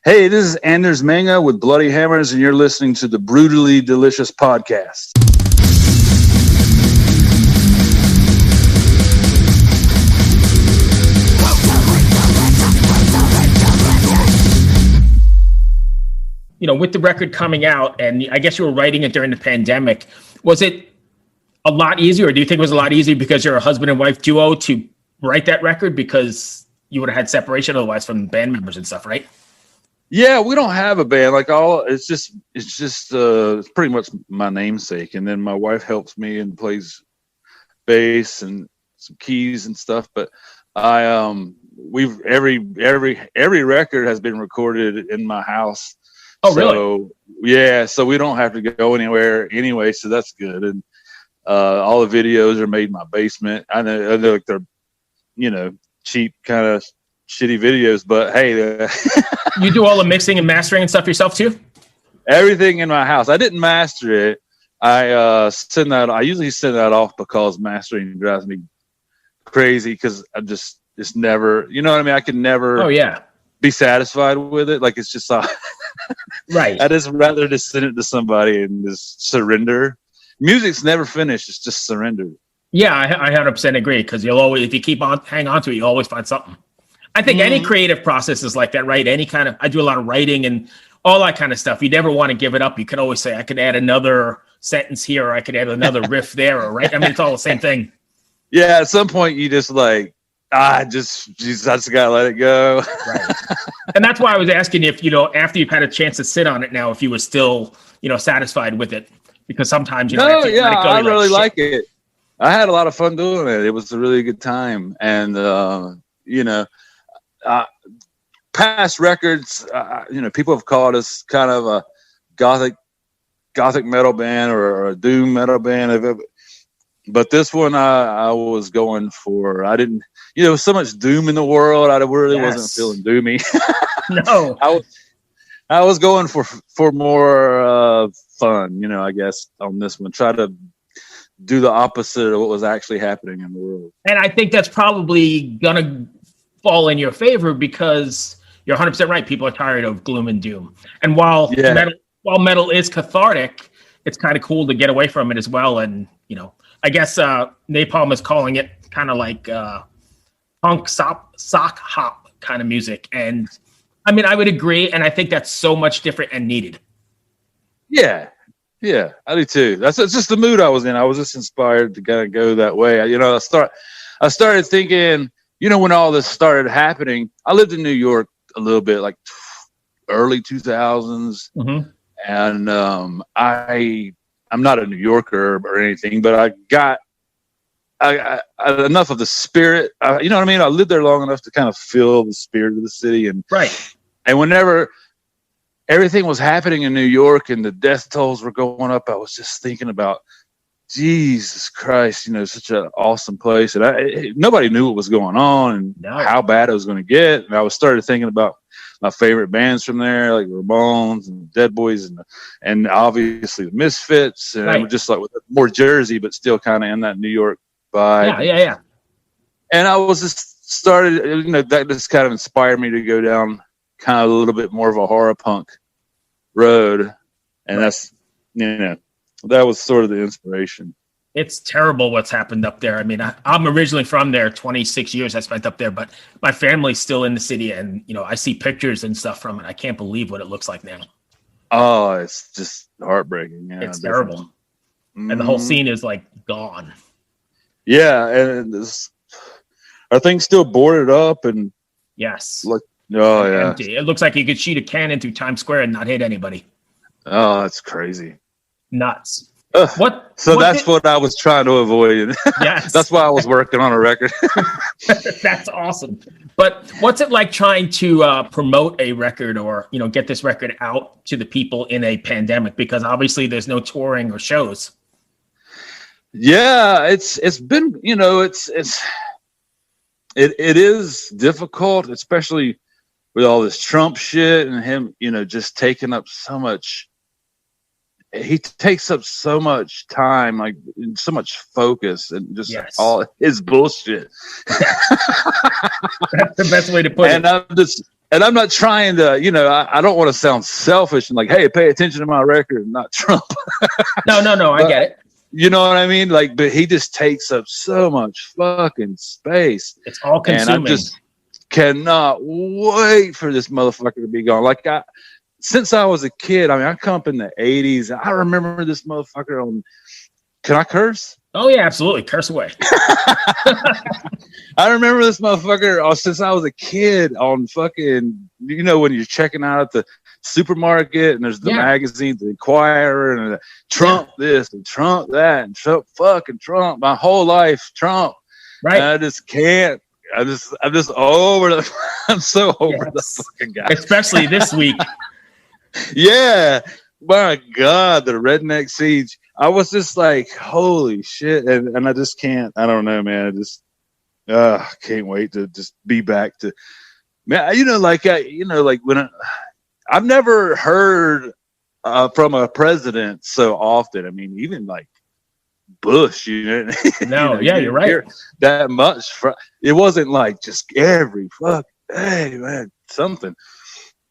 Hey, this is Anders Manga with Bloody Hammers, and you're listening to the Brutally Delicious Podcast. You know, with the record coming out, and I guess you were writing it during the pandemic, was it a lot easier, or do you think it was a lot easier because you're a husband and wife duo to write that record because you would have had separation otherwise from band members and stuff, right? Yeah, we don't have a band. It's pretty much my namesake, and then my wife helps me and plays bass and some keys and stuff. But every record has been recorded in my house. Oh, really? Yeah, so we don't have to go anywhere anyway, so that's good. And all the videos are made in my basement. I know like they're, cheap kind of shitty videos, but hey. You do all the mixing and mastering and stuff yourself too? Everything in my house. I didn't master it. I usually send that off because mastering drives me crazy because it's never, you know what I mean? I can never. Oh, yeah. Be satisfied with it. Like it's just right. I just rather just send it to somebody and just surrender. Music's never finished. It's just surrender. Yeah, I 100% agree, because you'll always, if you hang on to it, you always find something. I think any creative process is like that, right? I do a lot of writing and all that kind of stuff. You never want to give it up. You can always say, I could add another sentence here, or I could add another riff there, or right? I mean, it's all the same thing. Yeah, at some point you just like, I just gotta let it go. Right. And that's why I was asking if, after you've had a chance to sit on it now, if you were still, satisfied with it, because sometimes, I really like it. I had a lot of fun doing it. It was a really good time. And, past records, people have called us kind of a gothic metal band or a doom metal band. But this one, I was going for, I didn't, so much doom in the world. I really wasn't feeling doomy. No, I was going for more fun, I guess on this one. Try to do the opposite of what was actually happening in the world. And I think that's probably gonna fall in your favor because you're 100% right. People are tired of gloom and doom. And while metal is cathartic, it's kind of cool to get away from it as well. And I guess Napalm is calling it kind of like punk sock hop kind of music. And I mean, I would agree. And I think that's so much different and needed. Yeah, I do too. That's just the mood I was in. I was just inspired to kind of go that way. I started thinking, when all this started happening, I lived in New York a little bit, like early 2000s. Mm-hmm. And I'm not a New Yorker or anything, but I got enough of the spirit. You know what I mean? I lived there long enough to kind of feel the spirit of the city. And right. And whenever everything was happening in New York and the death tolls were going up, I was just thinking about, Jesus Christ, such an awesome place. And nobody knew what was going on and how bad it was going to get. And I started thinking about my favorite bands from there, like Ramones and Dead Boys and obviously the Misfits. And right. Just like with more Jersey, but still kind of in that New York vibe. Yeah. And I was just started, that just kind of inspired me to go down kind of a little bit more of a horror punk road. And that's, that was sort of the inspiration. It's terrible what's happened up there. I mean, I'm originally from there. 26 years I spent up there, but my family's still in the city, and I see pictures and stuff from it. I can't believe what it looks like now. Oh, it's just heartbreaking. Yeah, it's terrible. Mm-hmm. And the whole scene is like gone. Yeah, and are things still boarded up? And yes, empty. It looks like you could shoot a cannon through Times Square and not hit anybody. Oh, that's crazy. Nuts. That's what I was trying to avoid. Yes. That's why I was working on a record. That's awesome. But what's it like trying to promote a record or, get this record out to the people in a pandemic? Because obviously there's no touring or shows. Yeah, it's been, it is difficult, especially with all this Trump shit and him, just taking up so much. He takes up so much time, like so much focus, and just all his bullshit. That's the best way to put it. And And I'm not trying to, I don't want to sound selfish and like, hey, pay attention to my record, not Trump. No, I get it. You know what I mean? Like, but he just takes up so much fucking space. It's all consuming. And I just cannot wait for this motherfucker to be gone. Like, since I was a kid, I come up in the 80s. I remember this motherfucker on, can I curse? Oh, yeah, absolutely. Curse away. I remember this motherfucker since I was a kid on fucking, when you're checking out at the supermarket and there's the magazines, the Inquirer, and the Trump this and Trump that and Trump fucking Trump. My whole life, Trump. Right. And I just can't. I'm just over the. I'm so over the fucking guy. Especially this week. Yeah. My God, the redneck siege. I was just like, holy shit. And I just can't. I don't know, man. I just can't wait to just be back to, man, like when I've never heard from a president so often. I mean, even like Bush, No, you're right. That much. It wasn't like just every fuck, hey, man, something.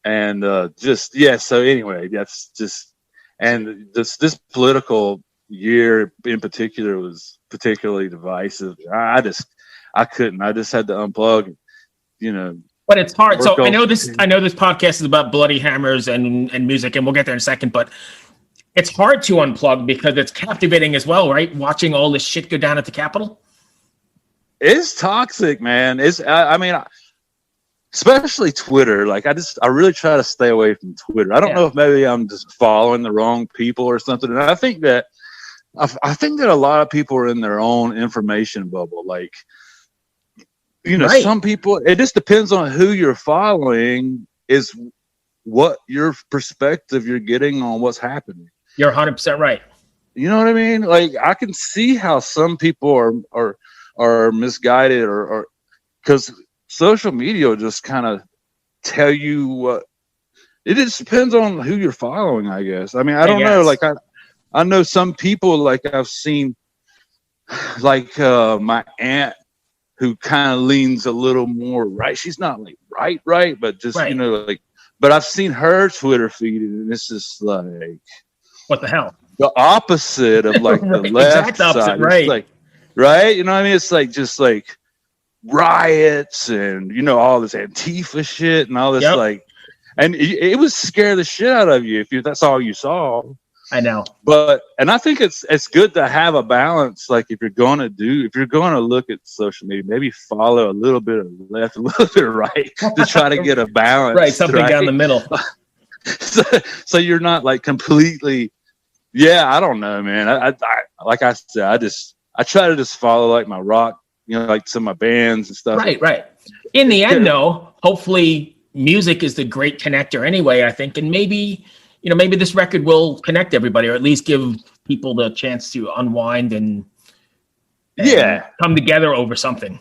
And so anyway, that's just, and this political year in particular was particularly divisive. I couldn't. I just had to unplug, But it's hard. So I know this podcast is about bloody hammers and music, and we'll get there in a second, but it's hard to unplug because it's captivating as well, right? Watching all this shit go down at the Capitol. It's toxic, man. Especially Twitter. Like I really try to stay away from Twitter. I don't know if maybe I'm just following the wrong people or something. And I think that a lot of people are in their own information bubble. Like, some people, it just depends on who you're following is what your perspective you're getting on what's happening. You're 100% right. You know what I mean? Like, I can see how some people are misguided or because social media will just kind of tell you what. It just depends on who you're following, I guess. I mean, I don't know. Like, I know some people, like I've seen, like my aunt, who kind of leans a little more right. She's not like right, but just, but I've seen her Twitter feed and it's just like, what the hell? The opposite of like the left exact opposite, side. Right. It's like, right? You know what I mean? It's like, just like riots and, all this Antifa shit and all this and it would scare the shit out of you if that's all you saw. I know. And I think it's good to have a balance. Like if you're going to look at social media, maybe follow a little bit of left, a little bit of right to try to get a balance. Right. Something down the middle. so you're not like completely, I don't know, man. I like I said, I try to just follow like my rock, like some of my bands and stuff. Right. In the end though, hopefully music is the great connector anyway, I think. And maybe this record will connect everybody, or at least give people the chance to unwind and come together over something.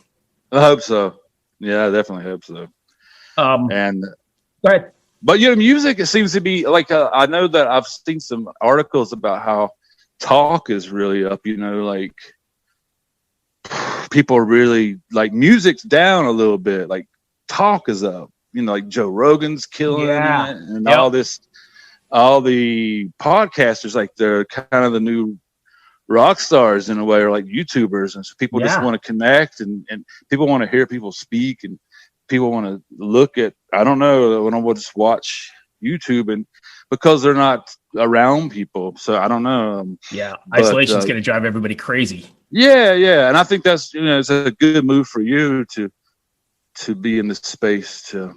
I hope so. Yeah, I definitely hope so. And go ahead. But music, it seems to be like I know that I've seen some articles about how talk is really up. Like people are really like music's down a little bit. Like talk is up. Like Joe Rogan's killing it and all the podcasters, like they're kind of the new rock stars in a way, or like YouTubers, and so people just want to connect and people want to hear people speak and people want to look at, I don't know, when I will just watch YouTube and because they're not around people, so I don't know. Isolation's going to drive everybody crazy. And I think that's it's a good move for you to be in this space to.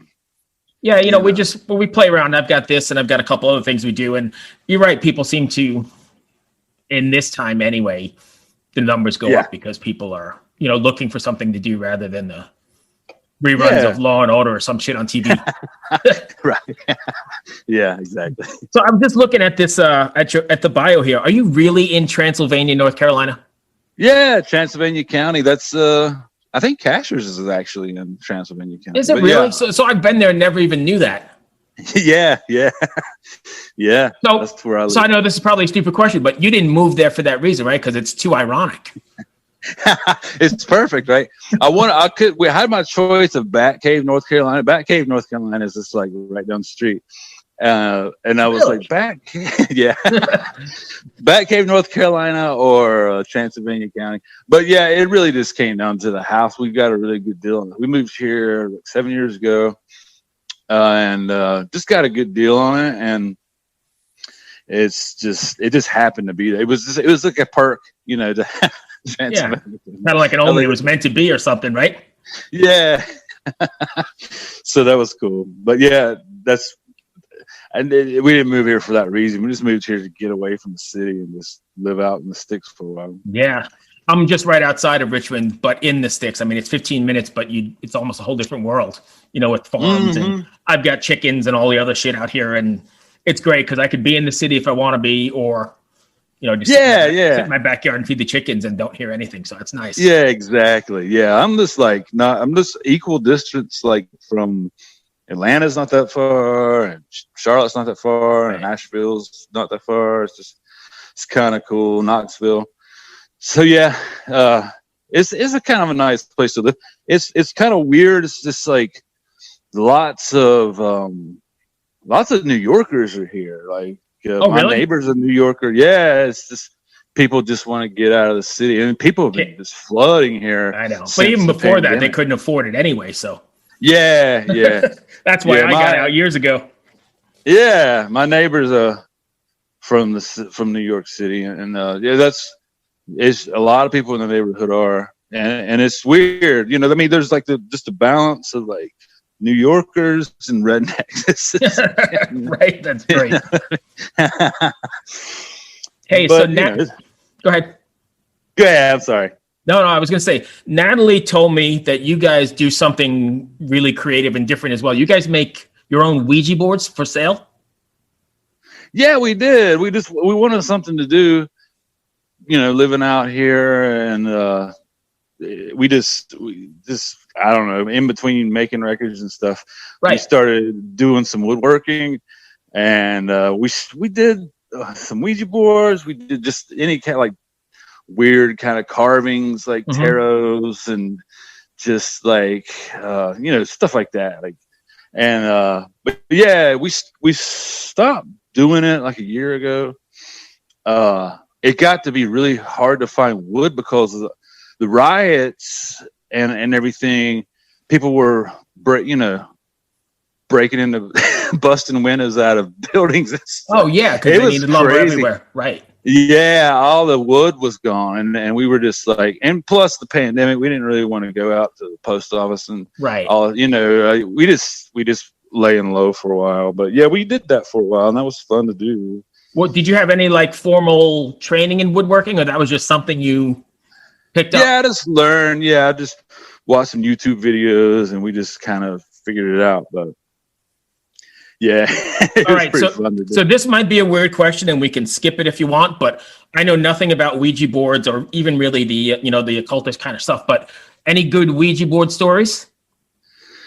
We play around. I've got this and I've got a couple other things we do. And you're right. People seem to, in this time anyway, the numbers go up because people are, looking for something to do rather than the reruns of Law and Order or some shit on TV. Right. Yeah, exactly. So I'm just looking at this, at the bio here. Are you really in Transylvania, North Carolina? Yeah. Transylvania County. That's, I think Cashers is actually in Transylvania County. Is it really? Yeah. So I've been there and never even knew that. Yeah. So that's where I live. So I know this is probably a stupid question, but you didn't move there for that reason, right? Because it's too ironic. It's perfect, right? We had my choice of Batcave, North Carolina. Batcave, North Carolina is just like right down the street. And I was like, Batcave, yeah. Batcave, North Carolina, or Transylvania County. But yeah, it really just came down to the house. We got a really good deal on it. We moved here like 7 years ago, and just got a good deal on it. And it just happened to be there. It was like a perk, you know. Yeah, kind of like an omen. It was meant to be or something, right? Yeah. So that was cool. But yeah, we didn't move here for that reason. We just moved here to get away from the city and just live out in the sticks for a while. Yeah. I'm just right outside of Richmond, but in the sticks. I mean, it's 15 minutes, but it's almost a whole different world, you know, with farms. And I've got chickens and all the other shit out here. And it's great because I could be in the city if I want to be, or, you know, just sit in my backyard and feed the chickens and don't hear anything. So it's nice. Yeah, exactly. Yeah. I'm just equal distance, like from Atlanta's not that far, and Charlotte's not that far, right. And Nashville's not that far. It's kind of cool. Knoxville. So yeah, it's a kind of a nice place to live. It's kind of weird. It's just like lots of New Yorkers are here. Like my neighbor's a New Yorker. Yeah, it's just people just want to get out of the city, and people have been just flooding here. I know, but even before that, they couldn't afford it anyway. So yeah. That's why I got out years ago. Yeah, my neighbor's from New York City, and it's a lot of people in the neighborhood are, and it's weird, you know. I mean, there's like just a balance of like New Yorkers and rednecks. Right, that's great. Hey, but, so now, go ahead. Go ahead. I'm sorry. No, I was going to say, Natalie told me that you guys do something really creative and different as well. You guys make your own Ouija boards for sale? Yeah, we did. We wanted something to do, you know, living out here, and we just I don't know, in between making records and stuff, right. We started doing some woodworking, and we did some Ouija boards. We did just any kind of like weird kind of carvings, like tarots, and just like you know, stuff like that. Like, and but yeah, we stopped doing it like a year ago. It got to be really hard to find wood because of the riots and everything. People were breaking into busting windows out of buildings and stuff. Oh yeah, because they needed lumber everywhere, right? Yeah, all the wood was gone, and we were just like, and plus the pandemic, we didn't really want to go out to the post office and all, you know, we just laying low for a while. But yeah, we did that for a while, and that was fun to do. Well, did you have any like formal training in woodworking, or that was just something you picked up? Yeah, I just learned. Yeah, I just watched some YouTube videos, and we just kind of figured it out. But yeah, all right. So this might be a weird question, and we can skip it if you want. But I know nothing about Ouija boards, or even really the occultist kind of stuff. But any good Ouija board stories?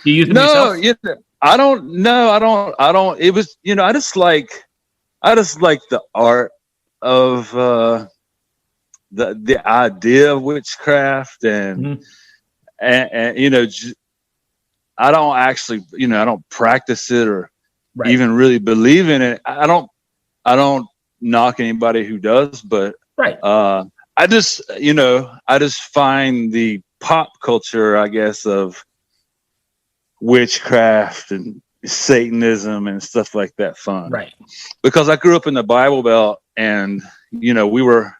Do you use them yourself? Yeah, I don't know. I don't. It was, you know, I just like the art of the idea of witchcraft, and you know, I don't actually, you know, I don't practice it or even really believe in it. I don't knock anybody who does, but I just find the pop culture, I guess, of witchcraft and Satanism and stuff like that fun. Right. Because I grew up in the Bible Belt, and, you know, we were,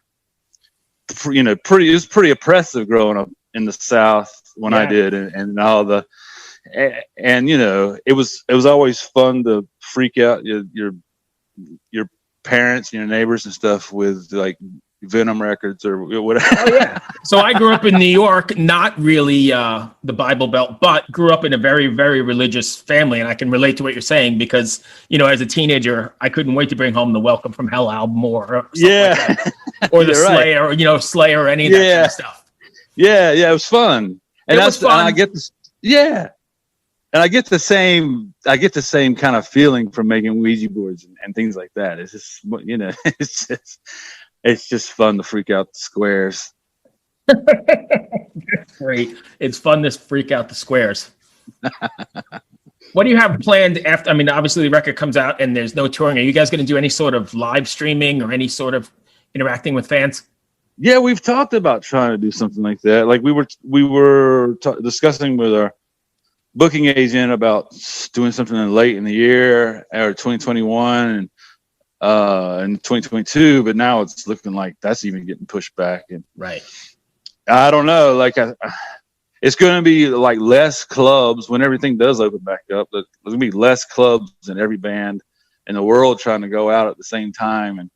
you know, it was pretty oppressive growing up in the South when I did, and all the, and you know, it was always fun to freak out your parents and your neighbors and stuff with like Venom records or whatever. Oh yeah. So I grew up in New York, not really the Bible Belt, but grew up in a very, very religious family, and I can relate to what you're saying because, you know, as a teenager, I couldn't wait to bring home the Welcome from Hell album or something like that. Or the Slayer, or, you know, Slayer, or any of that kind of stuff. Yeah, it was fun, and and I get this. Yeah. And I get the same kind of feeling from making Ouija boards and things like that. It's just, you know, it's just fun to freak out the squares. That's great. It's fun to freak out the squares. What do you have planned after? I mean, obviously the record comes out and there's no touring. Are you guys going to do any sort of live streaming or any sort of interacting with fans? Yeah, we've talked about trying to do something like that. Like we were discussing with our booking agent about doing something late in the year or 2021 and in 2022, but now it's looking like that's even getting pushed back. And right, I don't know. Like it's going to be like less clubs when everything does open back up. There's going to be less clubs in every band in the world trying to go out at the same time. And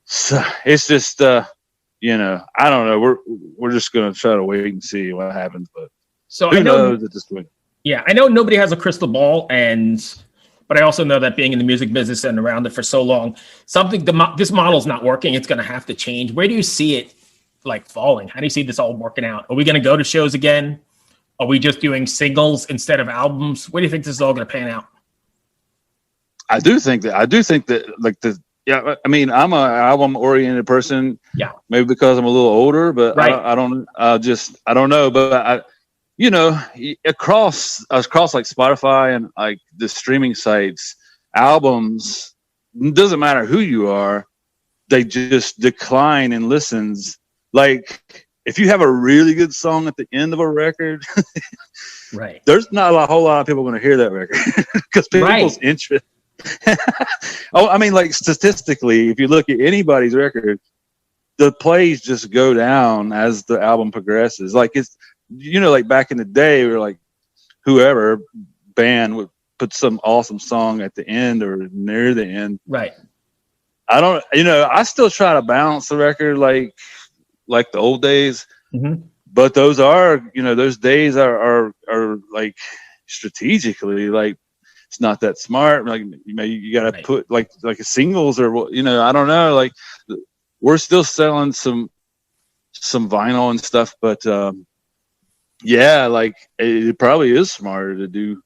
so it's just, you know, I don't know. We're just going to try to wait and see what happens. But so who knows at this point? Yeah, I know nobody has a crystal ball, but I also know that being in the music business and around it for so long, this model's not working. It's going to have to change. Where do you see it like falling? How do you see this all working out? Are we going to go to shows again? Are we just doing singles instead of albums? Where do you think this is all going to pan out? I do think that like yeah, I mean, I'm an album oriented person. Yeah. Maybe because I'm a little older, but right. I don't know. But you know, across like Spotify and like the streaming sites, albums, doesn't matter who you are, they just decline in listens. Like if you have a really good song at the end of a record, right, there's not a whole lot of people going to hear that record because people's interest. Oh, I mean, like statistically, if you look at anybody's record, the plays just go down as the album progresses. Like it's, you know, like back in the day, where like whoever band would put some awesome song at the end or near the end. Right. I still try to balance the record like the old days, but those days are like strategically like. It's not that smart. Like you got to put like a singles or I don't know. Like we're still selling some vinyl and stuff, but yeah, like it probably is smarter to do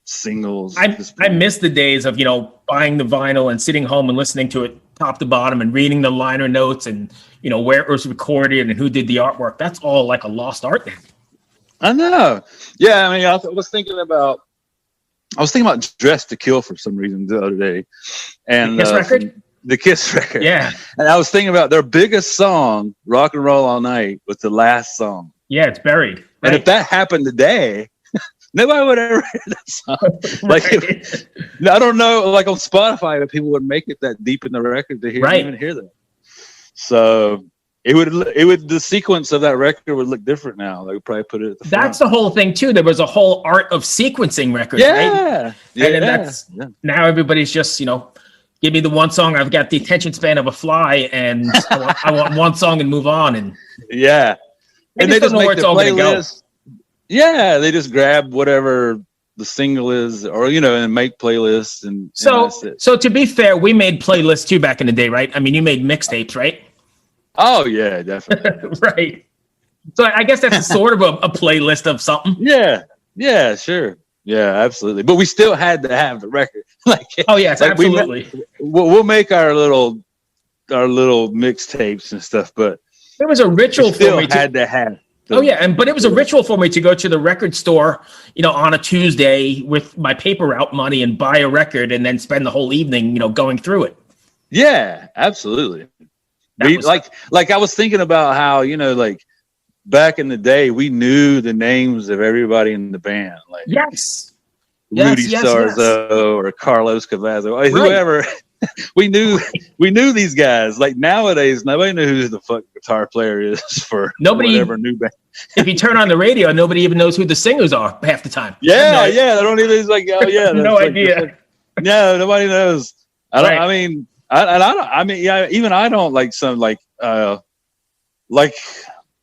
singles. I miss the days of buying the vinyl and sitting home and listening to it top to bottom and reading the liner notes and where it was recorded and who did the artwork. That's all like a lost art now. I know. Yeah, I mean, I was thinking about Dress to Kill for some reason the other day. And the Kiss record. Yeah. And I was thinking about their biggest song, Rock and Roll All Night, was the last song. Yeah, it's buried. Right. And if that happened today, nobody would ever hear that song. Like, I don't know, like on Spotify, if people would make it that deep in the record to even hear that. So the sequence of that record would look different now. They would probably put it at the front. That's the whole thing too. There was a whole art of sequencing records, right? Yeah. Now everybody's just, give me the one song. I've got the attention span of a fly and I want one song and move on. And yeah. And they just know make where it's the all going to go. Yeah. They just grab whatever the single is or, and make playlists. And so to be fair, we made playlists too back in the day, right? I mean, you made mixtapes, right? Oh yeah, definitely. Right. So I guess that's sort of a playlist of something. Yeah, sure. Yeah, absolutely. But we still had to have the record. Oh yes, like absolutely. We'll make our little mixtapes and stuff, but there was a ritual for me. Had to have. But it was a ritual for me to go to the record store, on a Tuesday with my paper route money and buy a record and then spend the whole evening, going through it. Yeah, absolutely. Like I was thinking about how, like back in the day, we knew the names of everybody in the band. Like Rudy Sarzo or Carlos Cavazzo, whoever. we knew these guys. Like nowadays, nobody knows who the fuck guitar player is for whatever new band. If you turn on the radio, nobody even knows who the singers are half the time. Yeah, they don't even. It's like, oh yeah, no idea. No, nobody knows. I mean, even I don't like some like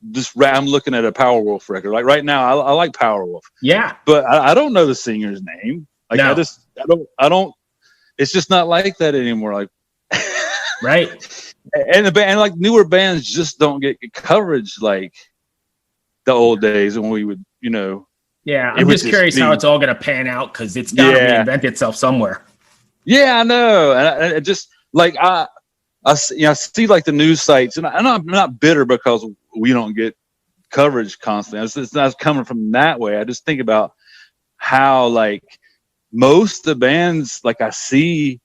this. I'm looking at a Powerwolf record. Like right now, I like Powerwolf. Yeah, but I don't know the singer's name. Like I don't. It's just not like that anymore. Like, right. And the band, like newer bands, just don't get coverage like the old days when we would, Yeah, I'm just curious how it's all going to pan out because it's got to reinvent itself somewhere. Yeah, I know, and I just like I see like the news sites, and I'm not bitter because we don't get coverage constantly. It's not coming from that way. I just think about how like most of the bands like I see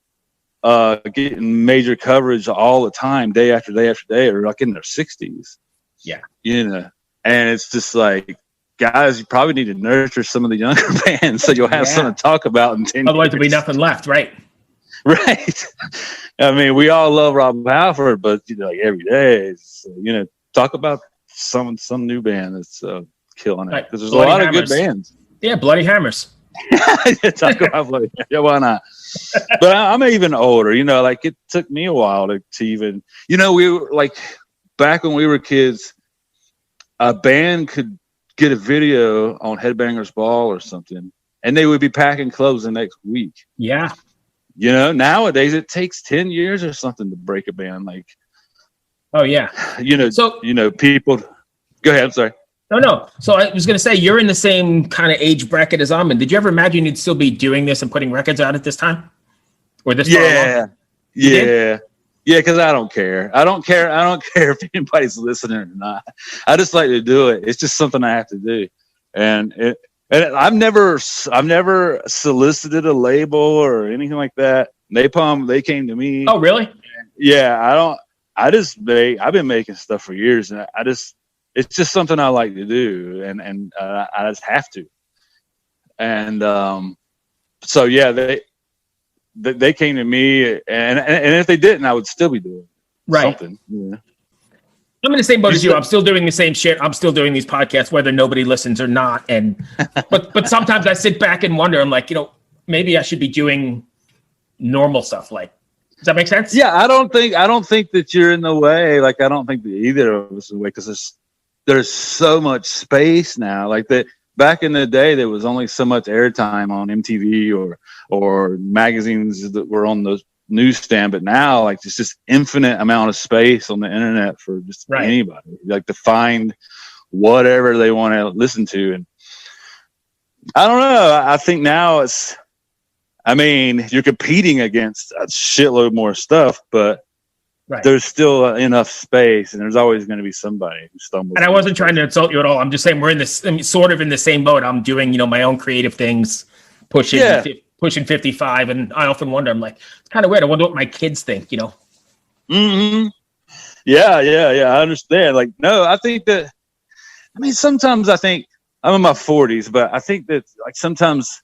getting major coverage all the time, day after day after day, or like in their 60s. Yeah. You know, and it's just like, guys, you probably need to nurture some of the younger bands so you'll have something to talk about in 10 Otherwise, years. there'll be nothing left, right? Right. I mean, we all love Rob Halford, but you know, like every day, it's, you know, talk about some new band that's killing it, because there's Bloody a lot Hammers. of good bands. Yeah, Bloody Hammers. Talk about Bloody. Yeah, why not? But I'm even older. You know, like it took me a while to even. You know, we were like back when we were kids. A band could get a video on Headbangers Ball or something, and they would be packing clubs the next week. Yeah. You know, nowadays it takes 10 years or something to break a band. Like, oh yeah. You know, people. Go ahead. I'm sorry. No. So I was going to say, you're in the same kind of age bracket as I'm in. Did you ever imagine you'd still be doing this and putting records out at this time? Or this far along? Yeah. Yeah, because I don't care. I don't care if anybody's listening or not. I just like to do it. It's just something I have to do. And I've never solicited a label or anything like that. Napalm, they came to me. Oh, really? Yeah, I've been making stuff for years, and it's just something I like to do, and I just have to. And so yeah, they came to me, and if they didn't, I would still be doing something. Yeah. I'm in the same boat as you. I'm still doing the same shit. I'm still doing these podcasts, whether nobody listens or not. And but sometimes I sit back and wonder. I'm like, you know, maybe I should be doing normal stuff. Like, does that make sense? Yeah, I don't think that you're in the way. Like, I don't think that either of us is in the way, because there's so much space now. Like that back in the day, there was only so much airtime on MTV or magazines that were on those newsstand, but now like it's just infinite amount of space on the internet for just anybody, like to find whatever they want to listen to. And I don't know, I think now you're competing against a shitload more stuff, but there's still enough space, and there's always going to be somebody who stumbles. And I wasn't trying to insult you at all. I'm just saying we're sort of in the same boat. I'm doing, you know, my own creative things, pushing 55, and I often wonder, I'm like, it's kind of weird. I wonder what my kids think, you know? Mm-hmm. Yeah. I understand. Like, no, I think that, sometimes I think, I'm in my 40s, but I think that like sometimes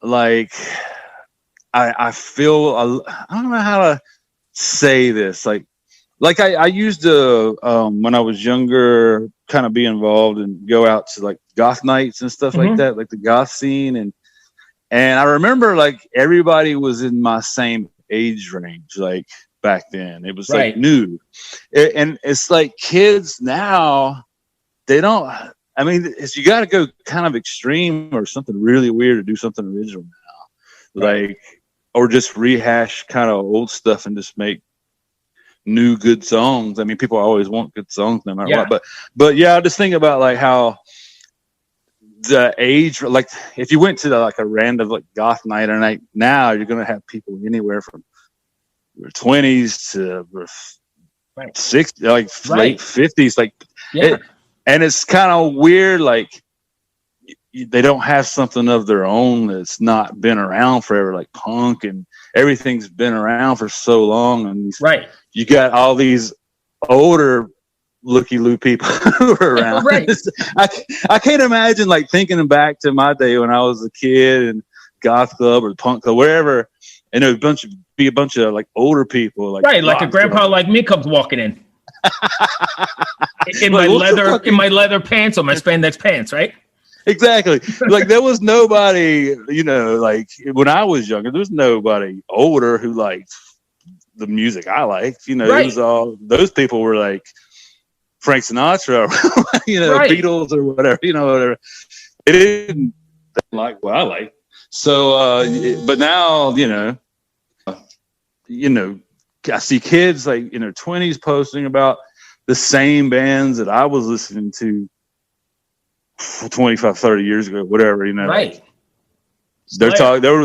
like I feel, I don't know how to say this. Like I used to, when I was younger, kind of be involved and go out to like goth nights and stuff like that, like the goth scene. And I remember like everybody was in my same age range, like back then. It was like new. And it's like kids now, they don't, you got to go kind of extreme or something really weird to do something original now. Like, or just rehash kind of old stuff and just make new good songs. People always want good songs no matter what. But yeah, I just think about like how the age, like if you went to like a random like goth night or night now, you're gonna have people anywhere from their 20s to 60, like late 50s, like and it's kind of weird. Like they don't have something of their own that's not been around forever, like punk, and everything's been around for so long. And you got all these older looky-loo people who are around. I can't imagine like thinking back to my day when I was a kid and goth club or punk club, wherever, and there would be a bunch of like older people, like like a grandpa like me comes walking in in my leather pants or my spandex pants, right? Exactly. Like there was nobody, you know, like when I was younger, there was nobody older who liked the music I liked. You know, it was all those people were like Frank Sinatra, you know, Beatles or whatever, you know, whatever. They didn't like what I like. So, but now, you know, I see kids like in their 20s posting about the same bands that I was listening to 25, 30 years ago, whatever, you know. They're talking, they were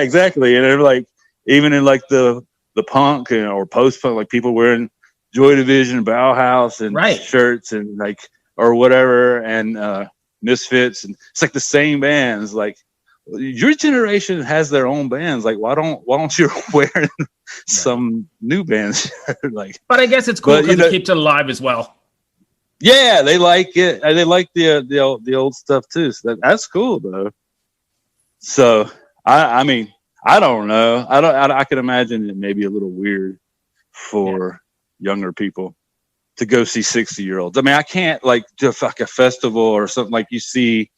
exactly. And they're like, even in like the punk or post punk, like people wearing Joy Division, Bauhaus, and Shirts, and like or whatever, and Misfits, and it's like the same bands. Like your generation has their own bands. Like why don't you wear some new bands? Like, but I guess it's cool because it keeps it alive as well. Yeah, they like it. They like the old stuff too. So that's cool though. So I mean, I don't know. I can imagine it may be a little weird for younger people to go see 60-year-olds. I mean, I can't like do like a festival or something like you see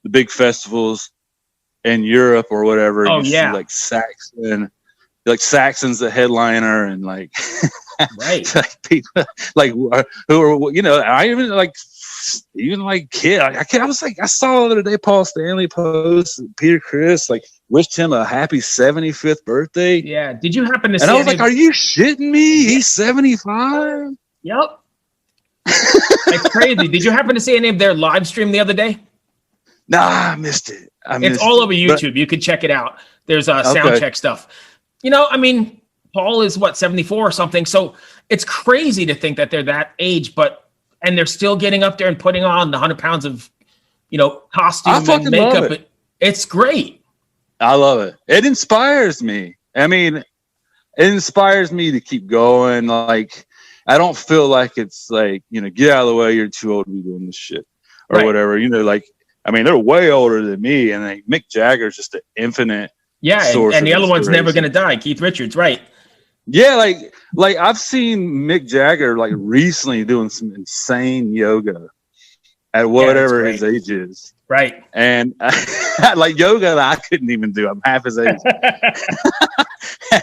the big festivals in Europe or whatever. Oh, yeah. See, like Saxon's the headliner, and like, right. Like people like who are, you know, I even like kid. I was like, I saw the other day Paul Stanley post Peter Criss like wished him a happy 75th birthday. Yeah. Did you happen to see? And I was like, are you shitting me? He's 75. Yep. It's crazy. Did you happen to see any of their live stream the other day? Nah, I missed it. It's all over YouTube. You can check it out. There's sound check stuff. You know, I mean, Paul is 74 or something. So it's crazy to think that they're that age, and they're still getting up there and putting on the 100 pounds of, you know, costume and makeup. It's great. I love it. It inspires me. I mean, it inspires me to keep going. Like, I don't feel like it's like, you know, get out of the way. You're too old to be doing this shit or whatever. You know, like, I mean, they're way older than me. And like Mick Jagger's just an infinite. Yeah. And the other one's never going to die. Keith Richards. Right. Yeah. Like I've seen Mick Jagger like recently doing some insane yoga at whatever his age is. Right. And like yoga that I couldn't even do. I'm half his age.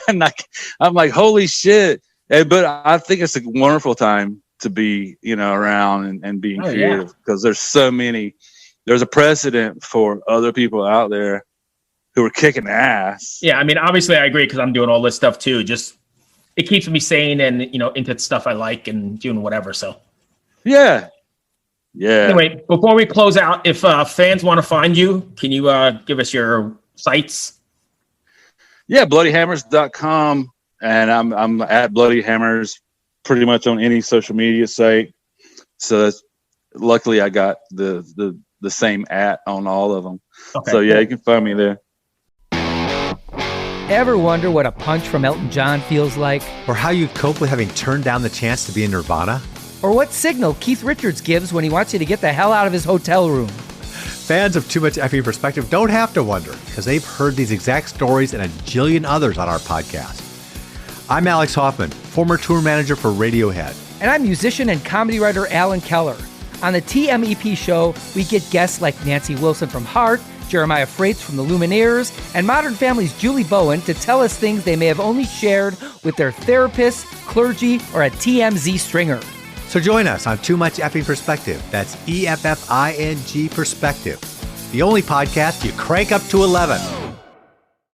And like, I'm like, holy shit. But I think it's a wonderful time to be, you know, around and being creative because there's a precedent for other people out there who are kicking ass. Yeah. I mean, obviously I agree because I'm doing all this stuff too. Just, it keeps me sane and, you know, into stuff I like and doing whatever. So, yeah. Yeah. Anyway, before we close out, if fans want to find you, can you give us your sites? Yeah, bloodyhammers.com. And I'm at Bloody Hammers pretty much on any social media site. So luckily I got the same @ on all of them. Okay, so yeah, you can find me there. Ever wonder what a punch from Elton John feels like? Or how you'd cope with having turned down the chance to be in Nirvana? Or what signal Keith Richards gives when he wants you to get the hell out of his hotel room? Fans of Too Much Effing Perspective don't have to wonder, because they've heard these exact stories and a jillion others on our podcast. I'm Alex Hoffman, former tour manager for Radiohead. And I'm musician and comedy writer Alan Keller. On the TMEP show, we get guests like Nancy Wilson from Heart, Jeremiah Freites from the Lumineers, and Modern Family's Julie Bowen to tell us things they may have only shared with their therapist, clergy, or a TMZ stringer. So join us on Too Much Effing Perspective. That's EFFING Perspective. The only podcast you crank up to 11.